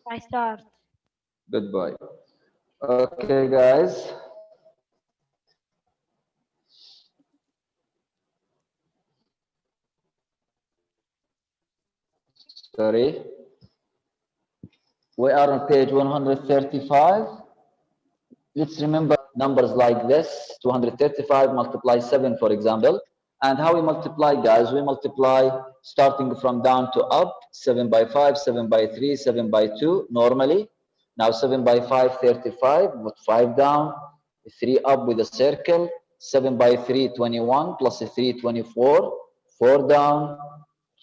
I start. Good boy. Okay, guys. Sorry. We are on page 135. Let's remember numbers like this. 235 multiply 7, for example. And how we multiply, guys? We multiply starting from down to up. 7 by 5, 7 by 3, 7 by 2, normally. Now 7 by 5, 35. Put 5 down, 3 up with a circle. 7 by 3, 21, plus 3, 24. 4 down,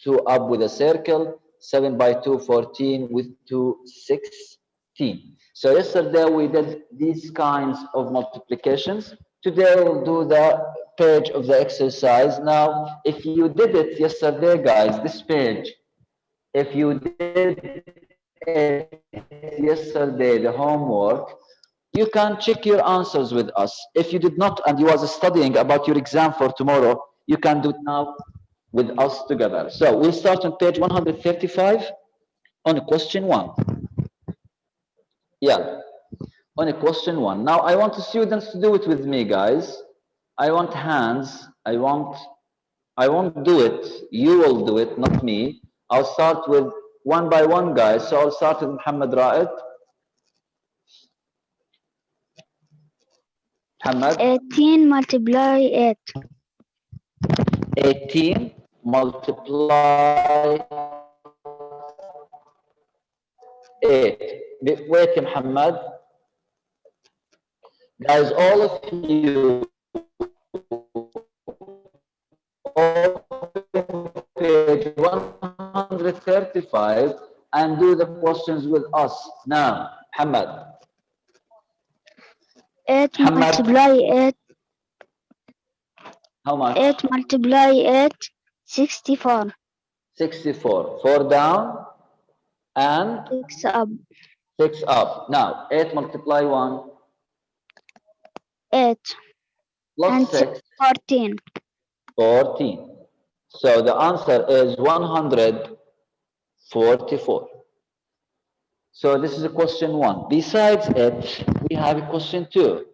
2 up with a circle. 7 by 2, 14, with 2, 16. So yesterday we did these kinds of multiplications. Today we'll do the page of the exercise. Now, if you did it yesterday, guys, this page, if you did it yesterday, the homework, you can check your answers with us. If you did not and you was studying about your exam for tomorrow, you can do it now with us together. So we'll start on page 135 on question 1. Yeah. On a question 1. Now I want the students to do it with me, guys. I want hands. I won't do it. You will do it, not me. I'll start with one by one, guys. So I'll start with Muhammad Ra'id. Muhammad. 18 multiply 8. 18 multiply 8. Wait, Muhammad. Guys, all of you, page 135 and do the questions with us. Now, Muhammad. 8 Muhammad. multiply 8. How much? 8 multiply 8. 64. 64. 4 down and 6 up. 6 up. Now, 8 multiply 1. 8. Plus And 6. 14. 14. So the answer is 144. So this is a question 1. Besides it, we have a question 2.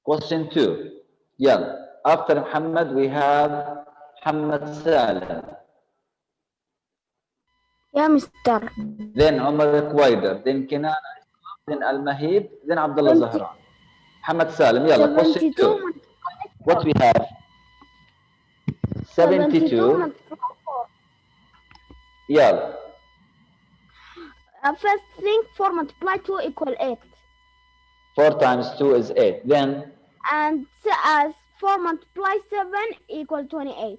Question 2. Yeah. After Muhammad, we have Muhammad Salim. Yeah, Mr. Then Umar Kwaider. Then Kinana. Then Al-Mahib. Then Abdullah Zahran. Muhammad Salim. Yalla. Question 2. What we have? 72. Yeah. First thing, 4 multiply 2 equal 8. 4 times 2 is 8. Then? And as 4 multiply 7 equal 28.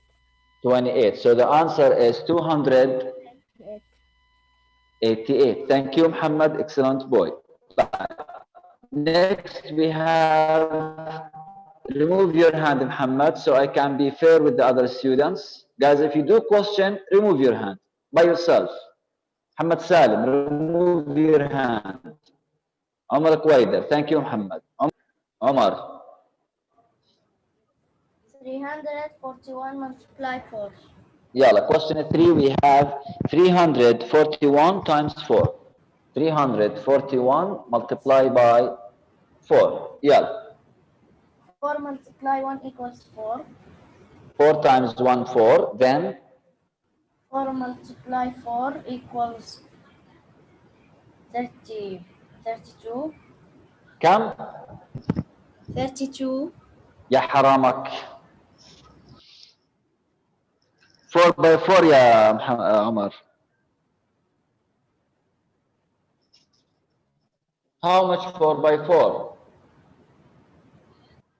28. So the answer is 288. Thank you, Muhammad. Excellent boy. Next, we have, remove your hand, Muhammad, so I can be fair with the other students. Guys, if you do question, remove your hand by yourself. Muhammad Salim, remove your hand. Omar Kwaider. Thank you, Muhammad. Omar. 341 multiply 4. Yalla, question 3, we have 341 times 4. 341 multiplied by 4. Yalla. 4 multiply 1 equals 4. 4 times 1, 4. Then? 4 multiply 4 equals 32. Kam? 32. Ya haramak. 4 by 4, ya Omar. How much 4 by 4?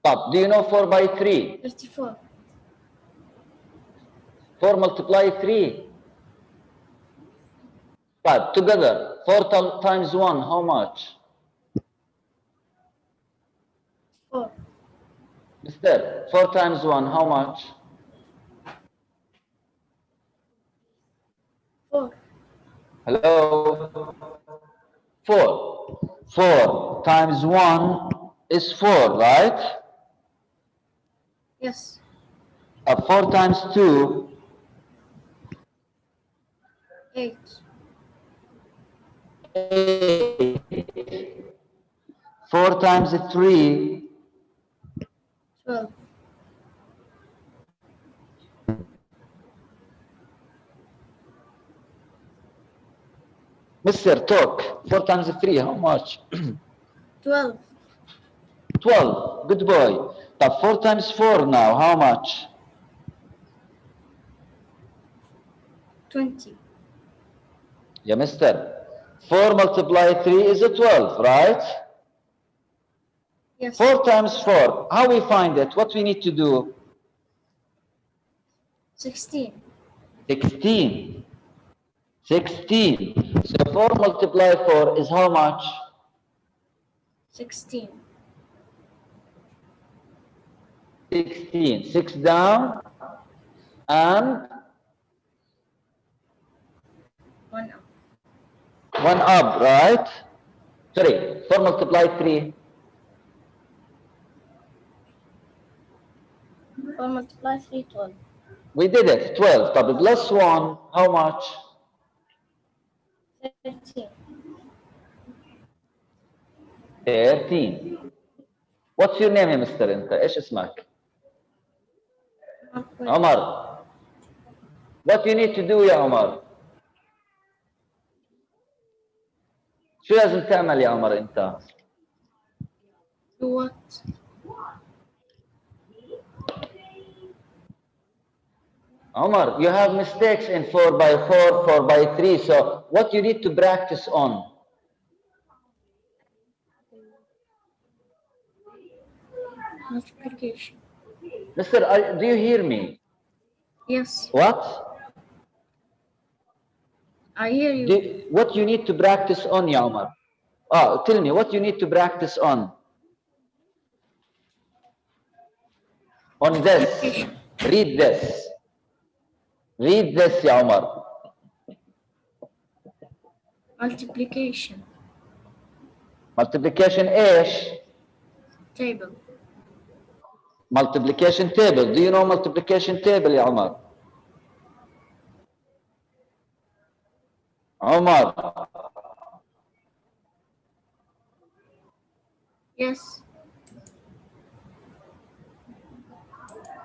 Stop. Do you know 4 by 3? 34. 4 multiply 3. But together, 4 times 1, how much? 4. Mister, 4 times 1, how much? 4. Hello? 4. 4 times 1 is 4, right? Yes. 4 times 2. 8. 8. 4 times 3. 12. Mr. Talk. 4 times 3, how much? 12. 12. Good boy. But 4 times 4 now, how much? 20. Yeah, mister. 4 multiplied 3 is a 12, right? Yes. 4 times 4. How we find it? What we need to do? 16. 16. 16. So 4 multiplied 4 is how much? 16. 16. 6 down and 1 up. 1 up, right? Sorry, 4 multiplied 3. 4 multiply 3, 12. We did it, 12. But plus 1, how much? 13. 13. What's your name يا مستر انت؟ ايش اسمك؟ عمر. What you need to do يا عمر؟ شو لازم تعمل يا عمر انت؟ Do what? Omar, you have mistakes in 4 by 4, 4 by 3. So what you need to practice on? Multiplication. Mister, do you hear me? Yes. What? I hear you. What you need to practice on, ya Omar? Oh, tell me, what you need to practice on? On this. Read this. Read this, ya Omar. Multiplication. Multiplication ايش? Table. Multiplication table. Do you know multiplication table يا عمر؟ عمر. Yes.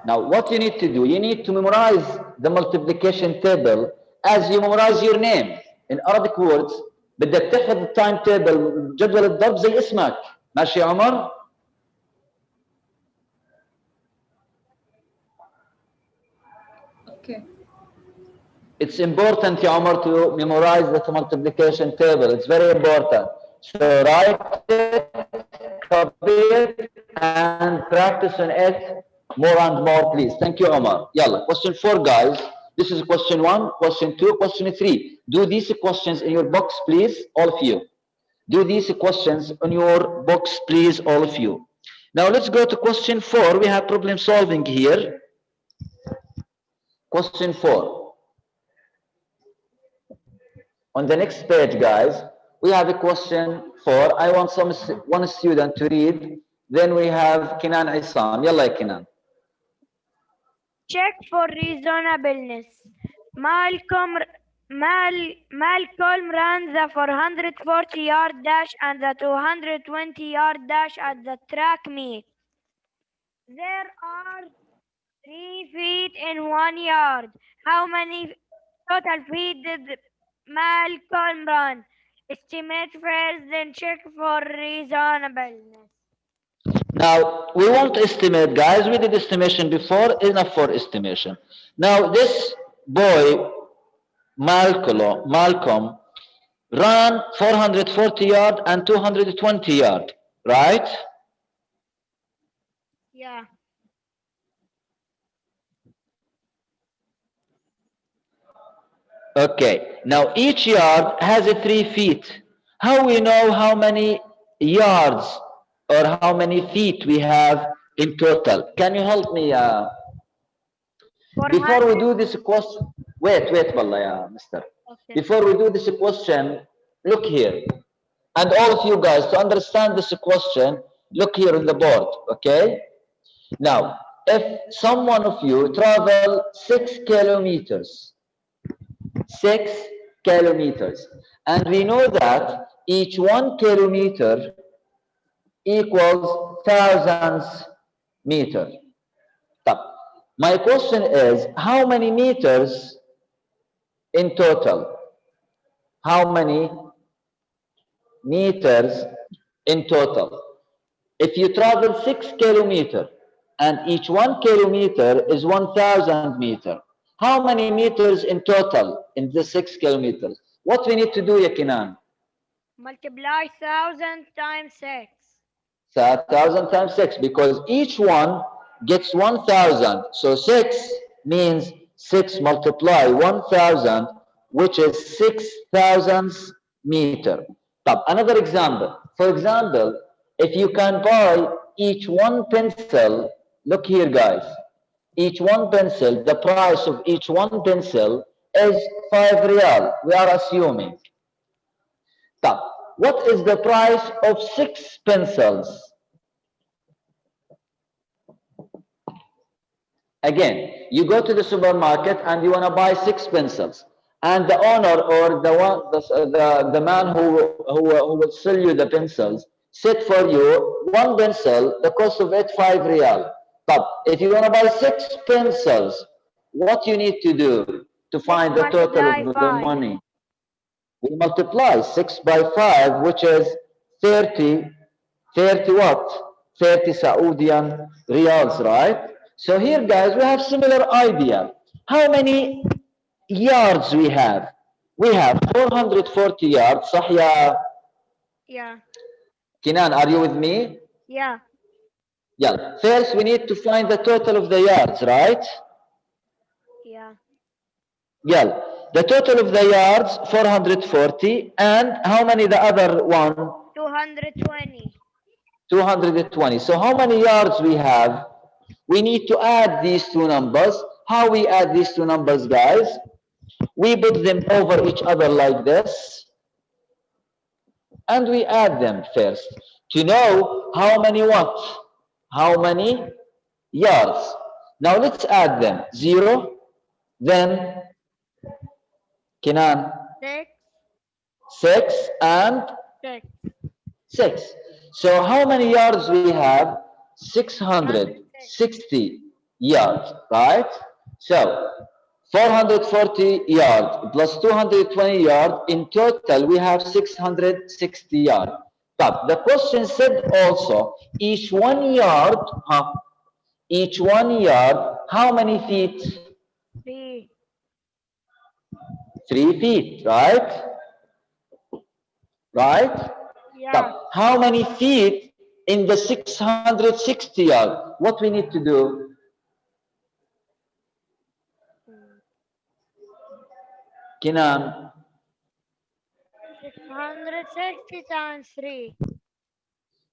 Now what you need to do, you need to memorize the multiplication table as you memorize your name. In Arabic words, بدك تحفظ التايم تيبل جدول الضرب زي اسمك. ماشي يا عمر؟ Okay. It's important يا عمر to memorize the multiplication table. It's very important. So write it, copy it, and practice on it more and more, please. Thank you, Omar. Yalla. Question 4, guys. This is question 1, question 2, question 3. Do these questions in your box, please, all of you. Do these questions on your box, please, all of you. Now let's go to question 4. We have problem solving here. Question 4. On the next page, guys, we have a question 4. I want one student to read. Then we have Kinan Isam. Yalla, Kinan. Check for reasonableness. Malcolm ran the 440-yard dash and the 220-yard dash at the track meet. There are 3 feet in 1 yard. How many total feet did Malcolm run? Estimate first, then check for reasonableness. Now, we won't estimate, guys. We did estimation before, enough for estimation. Now, this boy, Malcolm, ran 440 yard and 220 yard, right? Yeah. Okay. Now, each yard has a 3 feet. How we know how many yards or how many feet we have in total? Can you help me? Before we do this question, wait, wallah, ya, mister. Okay. Before we do this question, look here. And all of you guys, to understand this question, look here on the board, okay? Now, if someone of you travel 6 kilometers, 6 kilometers. And we know that each 1 kilometer equals thousands meter. My question is, how many meters in total? How many meters in total? If you travel 6 kilometers and each 1 kilometer is 1,000 meters, how many meters in total in the 6 kilometers? What we need to do, Yakinan? Multiply 1,000 times 6. 1,000 times 6, because each one gets 1,000. So 6 means 6 multiply 1,000, which is 6,000 meter. Another example. For example, if you can buy each one pencil, look here, guys. Each one pencil, the price of each one pencil is 5 real. We are assuming. What is the price of 6 pencils? Again, you go to the supermarket and you want to buy 6 pencils, and the owner or the man who will sell you the pencils said for you one pencil, the cost of it 5 real. But if you want to buy 6 pencils, what you need to do to 6 find the total multiply of the 5. money? We multiply 6 by 5, which is 30. 30 what? 30 Saudian riyals, right? So here, guys, we have similar idea. How many yards we have? We have 440 yards. صح يا Yeah. Kinan, are you with me? Yeah. Yeah. First, we need to find the total of the yards, right? Yeah. Yeah. The total of the yards, 440. And how many the other one? 220. 220. So how many yards we have? We need to add these two numbers. How we add these two numbers, guys? We put them over each other like this, and we add them first to know how many what? How many yards? Now let's add them. 0, then Kinan, 6. 6, and 6. 6. So how many yards we have? 106. 660 yards, right? So 440 yards plus 220 yards. In total, we have 660 yards. But the question said also, each 1 yard, each 1 yard, how many feet? 3. 3 feet, right? Right? Yeah. How many feet in the 660 yard? What we need to do? Kinan, 660 times 3.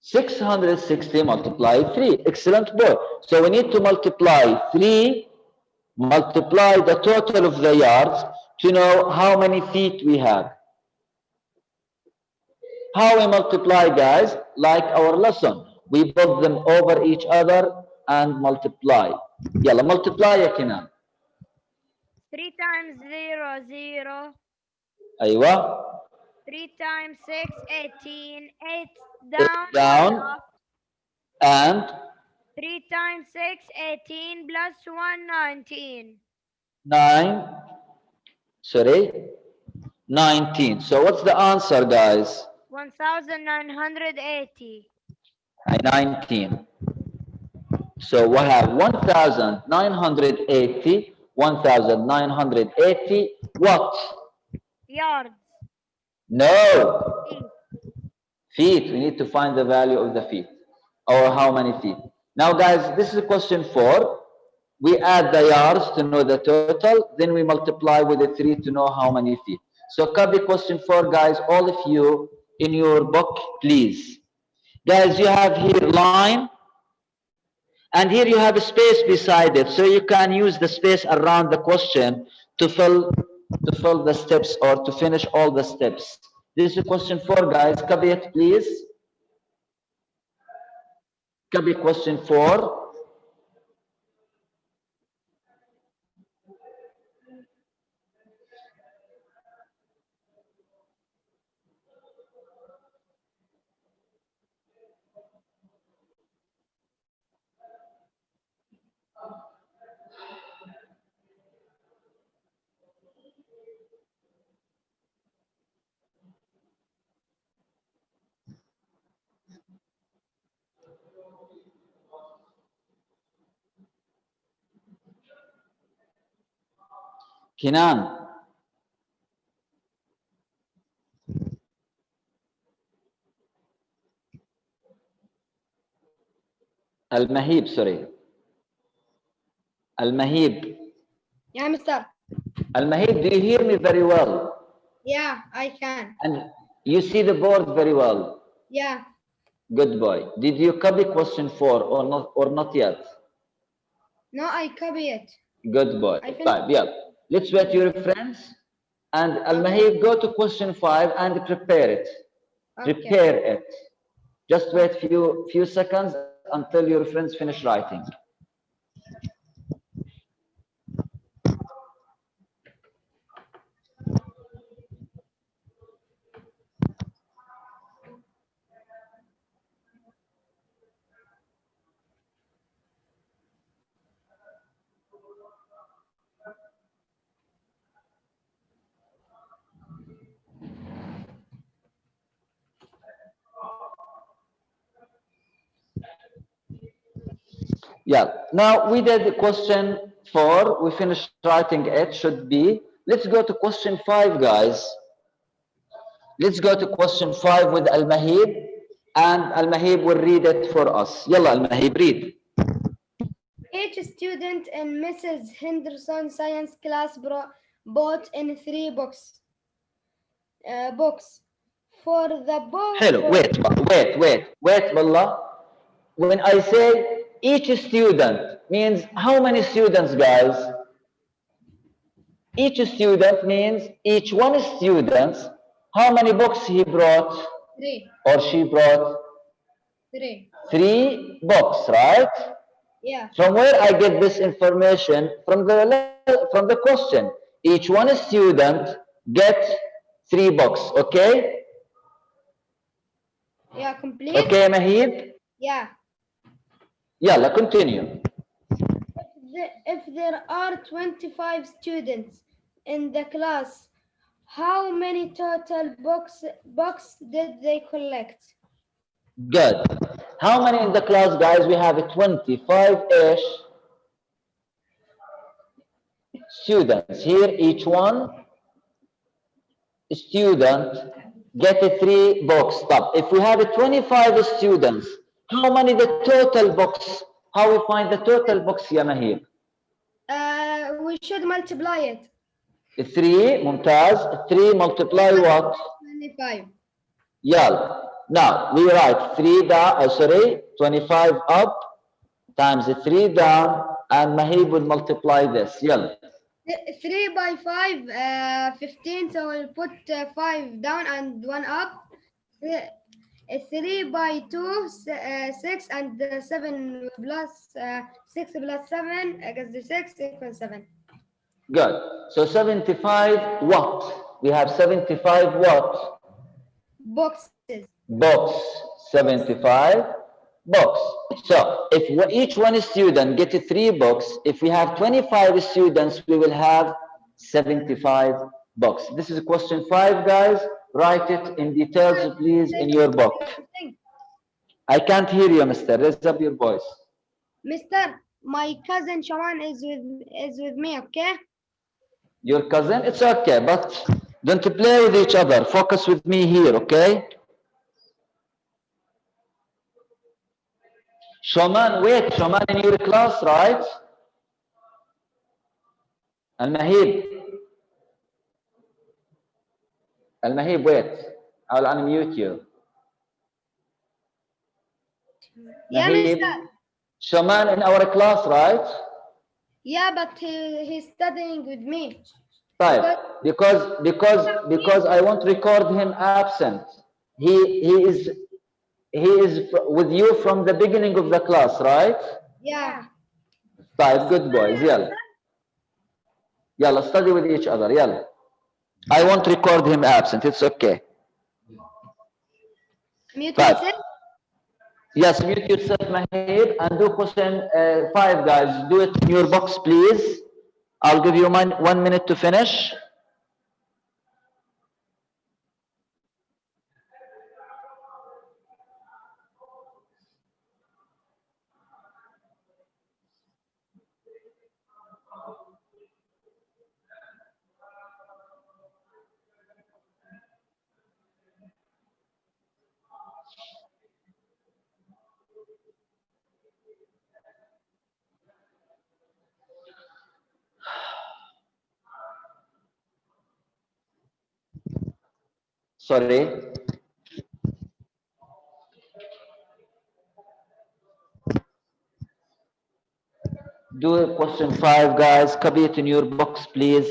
660 multiply 3. Excellent boy. So we need to multiply 3, multiply the total of the yards to know how many feet we have. How we multiply, guys? Like our lesson. We put them over each other and multiply. Yalla, multiply ya Kinan. 3 times 0, 0. Aywa. 3 times 6, 18. 8 8 down, 1 down up. and 3 times 6, 18 plus 1, 19. 9. Sorry. 19. So what's the answer, guys? 1980. 19. So we have 1980, 1980 what? Yards. No. Feet. Feet. We need to find the value of the feet. Or how many feet. Now, guys, this is question 4. We add the yards to know the total. Then we multiply with the 3 to know how many feet. So copy question 4, guys. All of you in your book, please. Guys, you have here line. And here you have a space beside it. So you can use the space around the question to fill the steps or to finish all the steps. This is question 4, guys. Copy it, please. Copy question 4. Kinan. Al-Mahib, sorry. Al-Mahib. Yeah, Mister. Al-Mahib, do you hear me very well? Yeah, I can. And you see the board very well? Yeah. Good boy. Did you copy question 4 or not yet? No, I copy it. Good boy. I finished. Five, yeah. Let's wait your friends. And Al-Mahib, go to question 5 and prepare it. Okay. Prepare it. Just wait few seconds until your friends finish writing. Yeah. Now we did question 4. We finished writing it. Should be. Let's go to question 5, guys. Let's go to question 5 with Al-Mahib, and Al-Mahib will read it for us. Yalla, Al-Mahib, read. Each student in Mrs. Henderson science class bought in 3 books. For the book. Hello, wait, Wallah. When I say each student means how many students, guys? Each student means each one student. How many books he brought 3. or she brought? 3. 3 books, right? Yeah. From where I get this information? From the question. Each one student gets 3 books, okay? Yeah, complete. Okay, Mahib? Yeah. Yalla, continue. If there are 25 students in the class, how many total books did they collect? Good. How many in the class, guys? We have 25-ish students. Here, each one student get 3 books. Stop. If we have 25 students, how many the total books? How we find the total books, ya Mahib? We should multiply it. 3, ممتاز. 3 multiply what? 25. Yal. Now, we write 3 down, 25 up times 3 down, and Mahib will multiply this. Yal. 3 by 5, 15, so we'll put 5 down and 1 up. 3 by 2, 6, and 7 plus 6 plus 7, because the 6 equals 7. Good. So 75 what? We have 75 what? Boxes. Books. 75 books. So if each one student gets 3 books, if we have 25 students, we will have 75 books. This is question 5, guys. Write it in details, please, in your book. I can't hear you, mister. Raise up your voice. Mister, my cousin Shawan is with me, okay? Your cousin? It's okay, but don't play with each other. Focus with me here, okay? Shaman, wait, Shaman in your class, right? Al-Mahib. Al-Mahib, wait. I'll unmute you. Yeah, Mahib. Mister. Shaman in our class, right? Yeah, but he's studying with me. Right. Because I won't record him absent. He is with you from the beginning of the class, right? Yeah. Right, good boys. Yalla. Yalla, study with each other. Yalla. I won't record him absent. It's okay. Mute Right. myself. Yes, mute yourself, Mahib, and do question 5, guys. Do it in your box, please. I'll give you 1 minute to finish. Sorry. Do question 5, guys. Copy it in your box, please.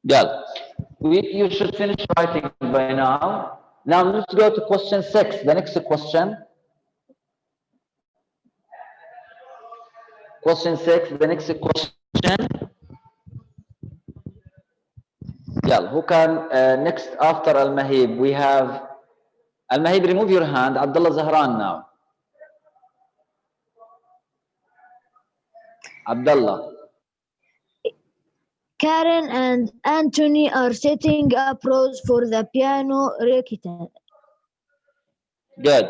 Yeah, you should finish writing by now. Now let's go to question 6. The next question. Question 6. The next question. Yeah, who can next after Al Mahib? We have Al Mahib. Remove your hand. Abdullah Zahran now. Abdullah. Karen and Anthony are setting up rows for the piano recital. Good.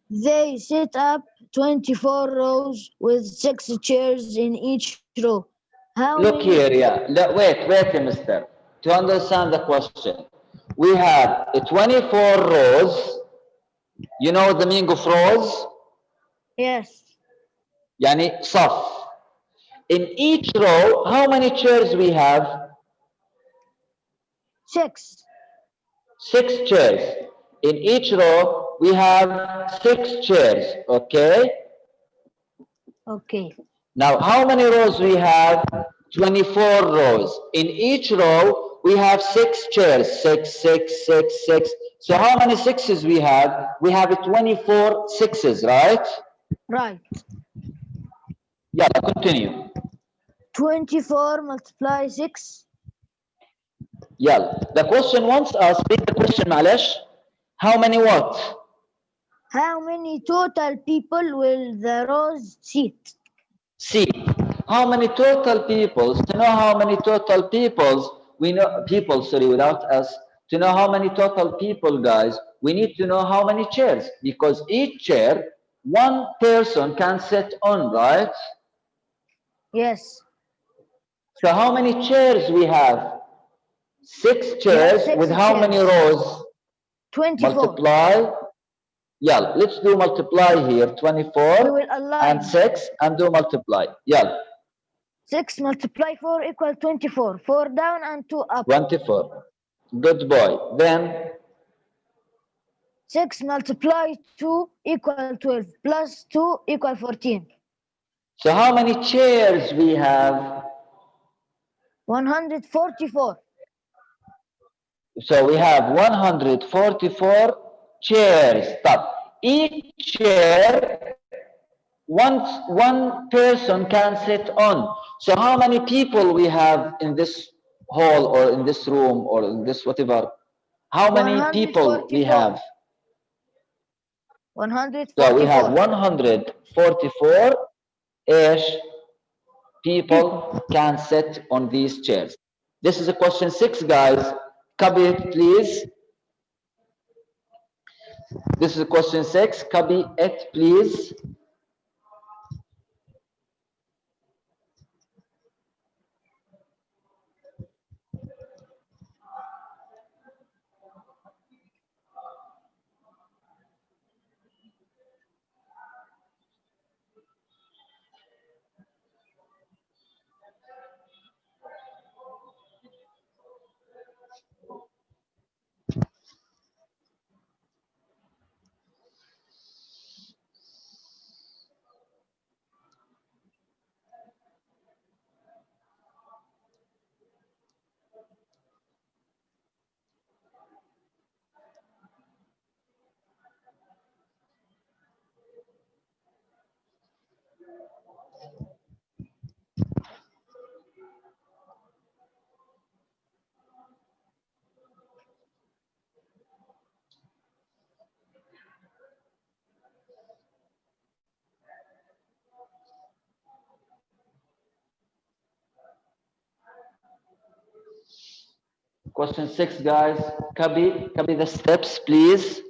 They set up 24 rows with 6 chairs in each row. How Look many? here, yeah. Wait, mister. To understand the question, we have 24 rows. You know the meaning of rows? Yes. Yani صف. In each row, how many chairs we have? 6. 6 chairs. In each row, we have 6 chairs, okay? Okay. Now, how many rows we have? 24 rows. In each row, we have 6 chairs. 6, 6, 6, 6. So how many sixes we have? We have 24 sixes, right? Right. Yeah, continue. 24 multiply 6. Yeah. The question wants us, read the question, Malish. How many what? How many total people will the rows seat? See, how many total peoples, to know how many total peoples, we know, people, sorry, without us, to know how many total people, guys, we need to know how many chairs, because each chair, one person can sit on, right? Yes. So how many chairs we have? 6 chairs 6 with how many chairs. rows? 24. Multiply. Yeah, let's do multiply here. We 24 will and align. 6 and do multiply. Yeah. 6 multiply 4 equal 24. 4 down and 2 up. 24. Good boy. Then 6 multiply 2 equal 12 plus 2 equal 14. so how many chairs we have? 144. So we have 144 chairs. Stop. Each chair, one person can sit on. So how many people we have in this hall or in this room or in this whatever? How many people we 144. have? 144. So we have 144 ish people can sit on these chairs. This is a question 6, guys. Copy it, please. This is a question 6. Copy it, please. Question 6, guys. Copy the steps, please.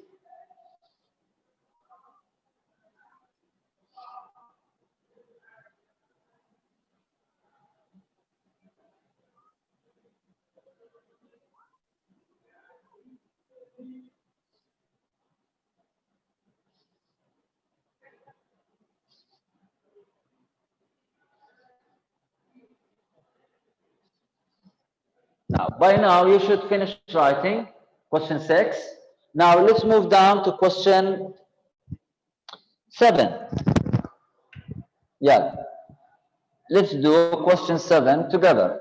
Now, by now, you should finish writing question 6. Now, let's move down to question 7. Yeah. Let's do question 7 together.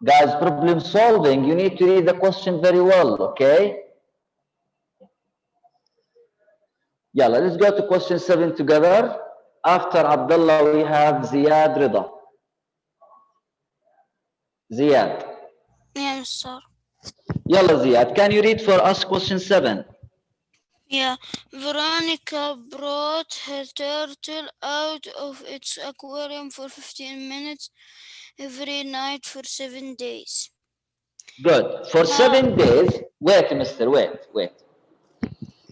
Guys, problem solving, you need to read the question very well, okay? Yeah, let's go to question 7 together. After Abdullah, we have Ziyad Rida. Ziyad. Yeah, sir. Yalla, Ziyad, can you read for us question 7? Yeah, Veronica brought her turtle out of its aquarium for 15 minutes every night for 7 days. Good. For 7 days, wait, mister, wait.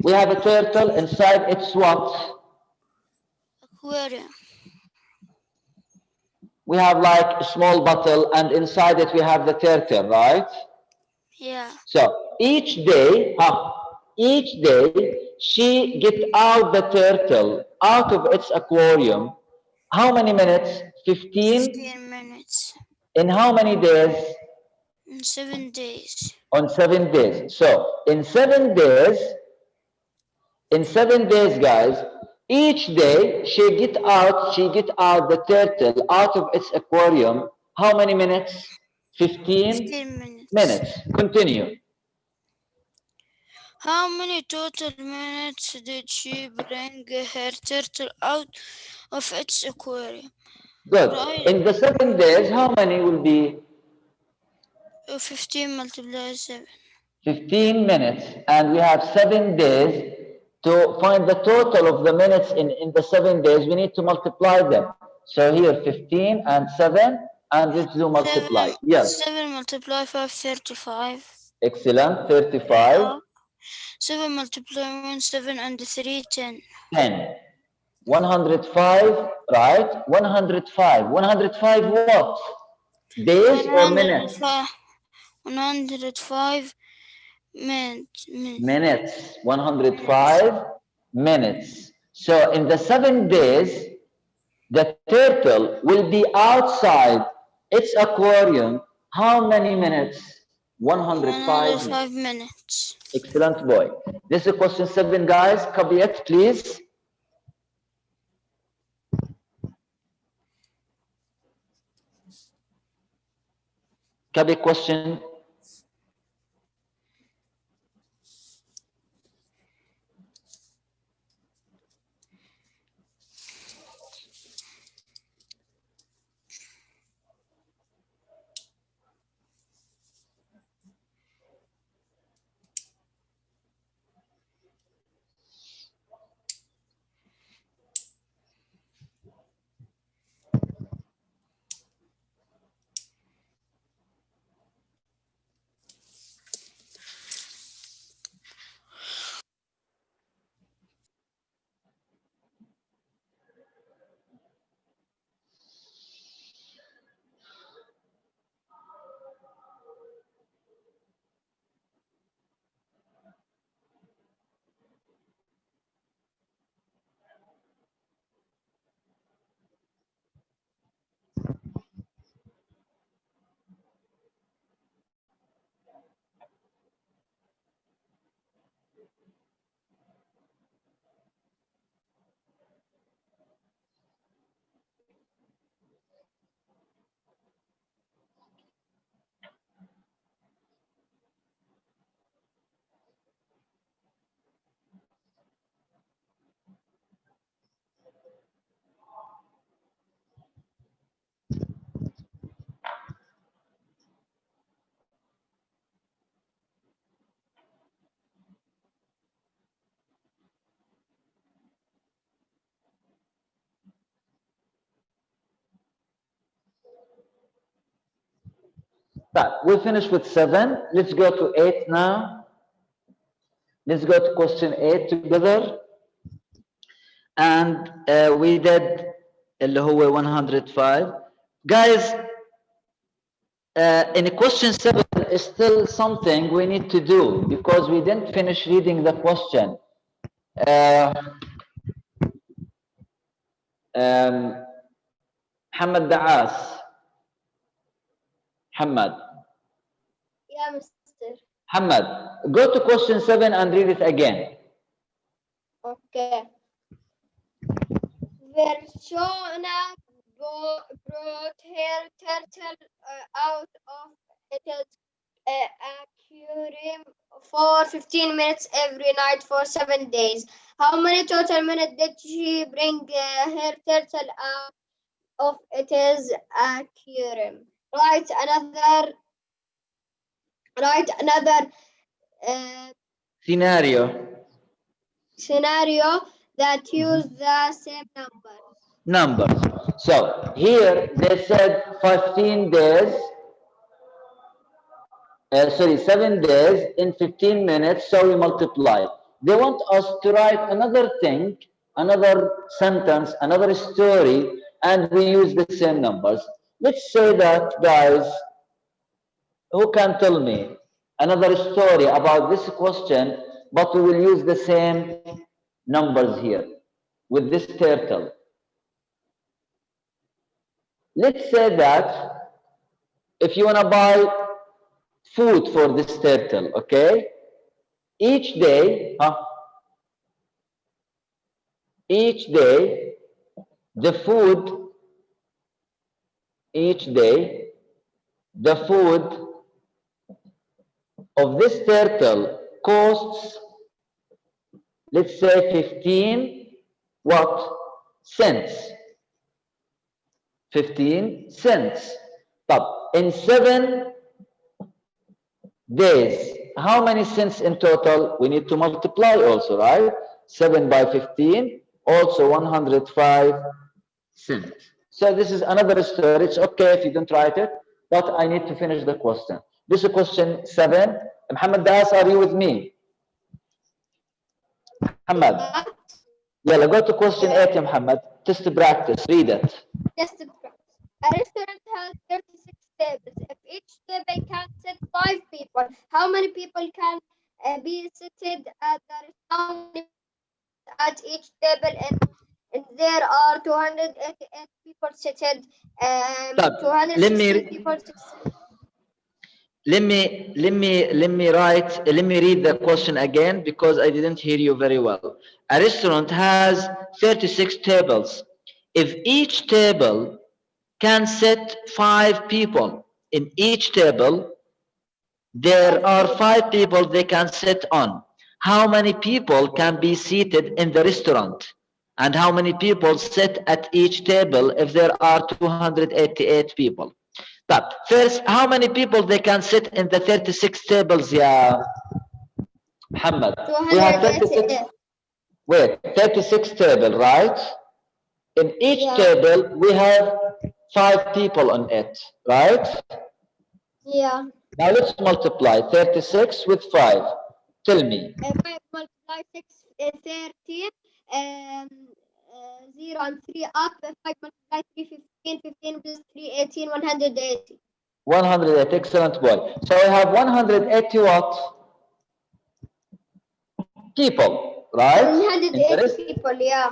We have a turtle inside its what? Aquarium. We have like a small bottle and inside it we have the turtle, right? Yeah. So each day she get out the turtle out of its aquarium. How many minutes? 15. 15 minutes. In how many days? In 7 days. On 7 days. So in 7 days, guys, each day she get out the turtle out of its aquarium. How many minutes? 15 15 minutes. minutes. Continue. How many total minutes did she bring her turtle out of its aquarium? Good. Right. In the 7 days, how many will be? 15 multiplied 7. 15 minutes. And we have 7 days. To find the total of the minutes in the 7 days, we need to multiply them. So here 15 and 7, and let's do multiply. Yes. 7 multiplied 5, 35. Excellent. 35. 7 multiplied 1, 7 and 3, 10. 10. 105, right? 105. 105 what? Days or minutes? 105 minutes. Minutes. 105 minutes. So in the 7 days, the turtle will be outside its aquarium. How many minutes? 105 minutes. minutes. Excellent, boy. This is question 7, guys. Copy it, please. Copy question. But we finished with 7. Let's go to 8 now. Let's go to question 8 together. And we did اللي هو 105. Guys, in question 7 is still something we need to do because we didn't finish reading the question. محمد دعاس. محمد. Yeah, Mr. Muhammad, go to question 7 and read it again. Okay. Vershona brought her turtle out of its aquarium for 15 minutes every night for 7 days. How many total minutes did she bring her turtle out of its aquarium? Write another scenario that use the same numbers. So here they said 15 days, 7 days in 15 minutes, so we multiply. They want us to write another thing, another sentence, another story, and we use the same numbers. Let's say that, guys, who can tell me another story about this question, but we will use the same numbers here with this turtle. Let's say that if you want to buy food for this turtle, okay? Each day, the food, of this turtle costs, let's say 15 what? Cents. 15 cents. But in 7 days, how many cents in total? We need to multiply also, right? 7 by 15, also 105 cents. So this is another story. It's okay if you don't write it, but I need to finish the question. This is question 7. Muhammad Das, are you with me? Muhammad. Yeah, go to question 8, Muhammad. Just to practice, read it. Just to practice. A restaurant has 36 tables. If each table can sit 5 people, how many people can be seated at the restaurant at each table? And there are 288 people seated. 260 people seated. Let me read the question again because I didn't hear you very well. A restaurant has 36 tables. If each table can sit 5 people, in each table there are 5 people they can sit on. How many people can be seated in the restaurant? And how many people sit at each table if there are 288 people? But first, how many people they can sit in the 36 tables, yeah, Muhammad? We have 36. Wait, 36 table, right? In each table, we have 5 people on it, right? Yeah. Now let's multiply 36 with 5. Tell me. 5 multiply 6 is 13. 0 and 3 up. 5 multiply 3, 15. 15 plus 3, 18, 180. 180, excellent boy. So I have 180 what? People, right? 180 people, yeah.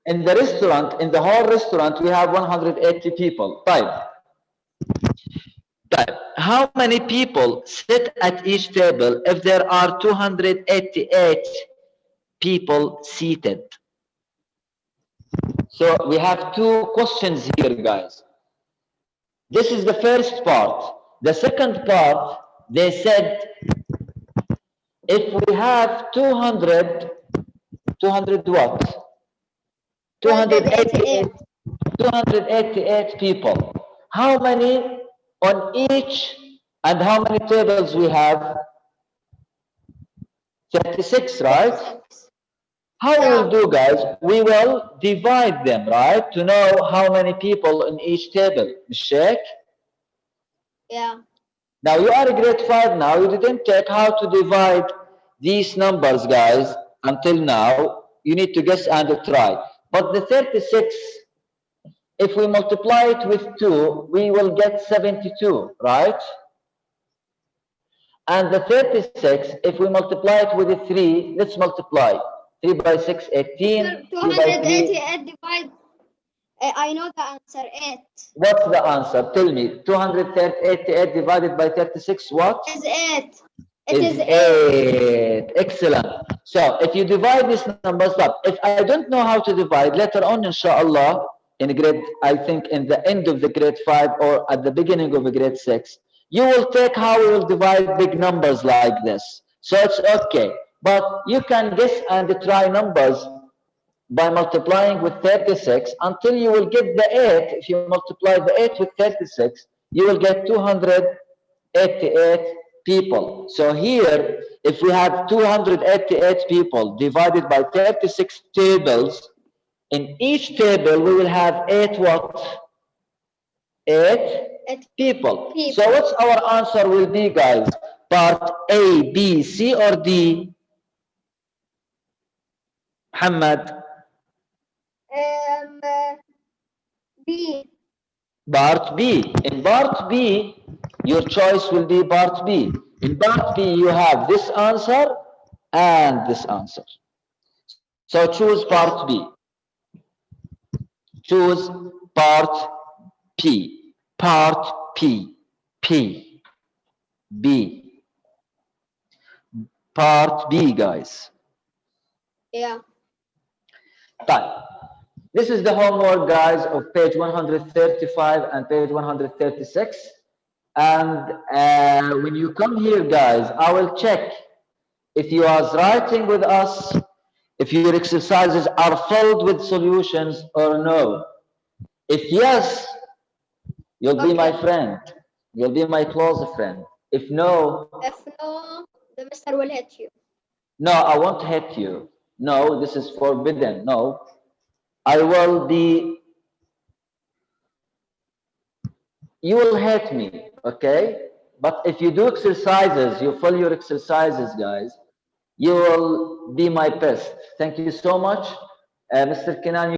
In the restaurant, in the whole restaurant, we have 180 people. Type. How many people sit at each table if there are 288 people seated? So we have 2 questions here, guys. This is the first part. The second part, they said, if we have 200 what? 288 people. How many on each, and how many tables we have? 36, right? How we will do, guys? We will divide them, right? To know how many people in each table. Check. Yeah. Now you are grade 5 now. You didn't take how to divide these numbers, guys, until now. You need to guess and try. But the 36, if we multiply it with 2, we will get 72, right? And the 36, if we multiply it with a 3, let's multiply. 3 by 6, 18. 3 by 3. 288 divide. I know the answer, 8. What's the answer? Tell me. 288 divided by 36, what? Is 8. It Is is 8. 8. Excellent. So if you divide these numbers up, if I don't know how to divide, later on, inshallah, in grade, I think in the end of the grade 5 or at the beginning of the grade 6, you will take how we will divide big numbers like this. So it's okay. But you can guess and try numbers by multiplying with 36 until you will get the 8. If you multiply the 8 with 36, you will get 288 people. So here, if we have 288 people divided by 36 tables, in each table we will have 8 what? 8 people. So what's our answer will be, guys? Part A, B, C, or D? Muhammad? B. Part B. In part B, your choice will be part B. In part B, you have this answer and this answer. So choose part B. Choose part P. Part P. P. B. Part B, guys. Yeah. Time. This is the homework, guys, of page 135 and page 136. And when you come here, guys, I will check if you are writing with us, if your exercises are filled with solutions or no. If yes, you'll be my friend. You'll be my close friend. If no, the mister will hit you. No, I won't hit you. No, this is forbidden. No, I will be, you will hate me, okay? But if you do exercises, you follow your exercises, guys, you will be my best. Thank you so much, Mr. Kenan.